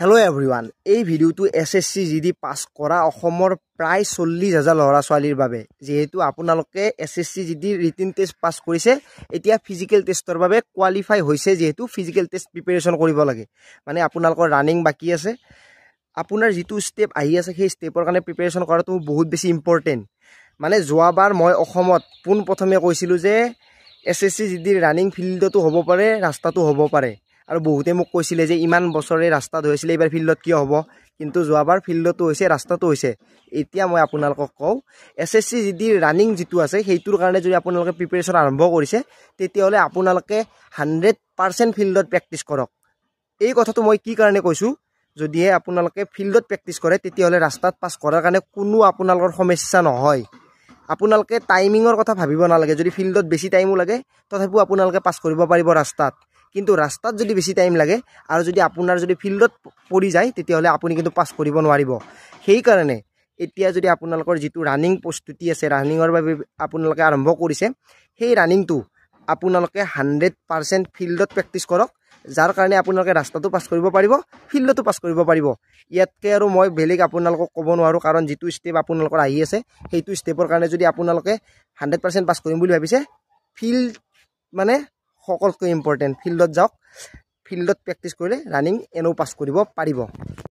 Hello everyone, এই ভিডিওটো SSC GD pass কৰা অসমৰ প্ৰায় 40,000 লৰা ছোৱালীৰ বাবে যেহেতু আপোনালোকে SSC GD written test pass কৰিছে এতিয়া ফিজিক্যাল টেষ্টৰ বাবে কোৱালিফাই হৈছে যেহেতু ফিজিক্যাল টেষ্ট প্ৰিপাৰেচন কৰিব লাগে মানে আপোনালোকৰ ৰানিং বাকি আছে আপোনাৰ যেটো স্টেপ আহি আছে সেই স্টেপৰ কাৰণে প্ৰিপাৰেচন কৰাটো বহুত বেছি ইম্পৰ্টেন্ট মানে যোৱাবাৰ মই অসমত পোন প্ৰথমে কৈছিলো যে SSC জিডি ৰানিং ফিল্ডটো হ'ব পাৰে ৰাস্তাটো হ'ব পাৰে আৰু বহুতে মোক কৈছিলে যে ইমান বছৰে ৰাস্তাত হৈছিল এবাৰ ফিল্ডত কি হ'ব কিন্তু যোৱাবাৰ ফিল্ডটো হৈছে ৰাস্তাটো হৈছে এতিয়া মই আপোনালোকক কও SSC জিডি ৰানিং যেটো আছে সেইটোৰ কাৰণে যদি আপোনালোকে প্ৰিপাৰেচন আৰম্ভ কৰিছে তেতিয়াহলে আপোনালোকে 100% ফিল্ডত প্ৰেক্টিস কৰক এই কথাটো মই কি কাৰণে কৈছো যদি আপোনালোকে ফিল্ডত প্ৰেক্টিস কৰে তেতিয়াহলে ৰাস্তাত পাস কৰাৰ কাৰণে কোনো আপোনালোকৰ সমস্যা নহয় আপোনালোকে টাইমিংৰ কথা ভাবিব নালাগে যদি ফিল্ডত বেছি টাইমো লাগে তথাপিও আপোনালোকে পাস কৰিব পাৰিব ৰাস্তাত কিন্তু ৰাস্তাত যদি বেছি টাইম লাগে আৰু যদি আপোনাৰ যদি ফিল্ডত পৰি যায় তেতিয়াহলে আপুনি কিন্তু পাস কৰিব নোৱাৰিব সেই কাৰণে এতিয়া যদি আপোনালোকৰ যেটো ৰানিং প্ৰস্তুতি আছে ৰানিংৰ বাবে আপোনালোকে আৰম্ভ কৰিছে সেই ৰানিংটো আপোনালোকে 100% ফিল্ডত প্ৰেক্টিস কৰক যাৰ কাৰণে আপোনালোকে ৰাস্তাটো পাস কৰিব পাৰিব ফিল্ডতো পাস কৰিব পাৰিব ইয়াতকে আৰু মই বেলেগ আপোনালোকক ক'ব নোৱাৰো কাৰণ যেটো স্টেপ আপোনালোকৰ আহি আছে সেইটো স্টেপৰ কাৰণে যদি আপোনালোকে 100% পাস কৰিম বুলি ভাবিছে ফিল্ড মানে সকলোতকৈ ইম্পৰ্টেন্ট ফিল্ডত যাওক ফিল্ডত প্ৰেক্টিস কৰিলে ৰানিং এনো পাস কৰিব পাৰিব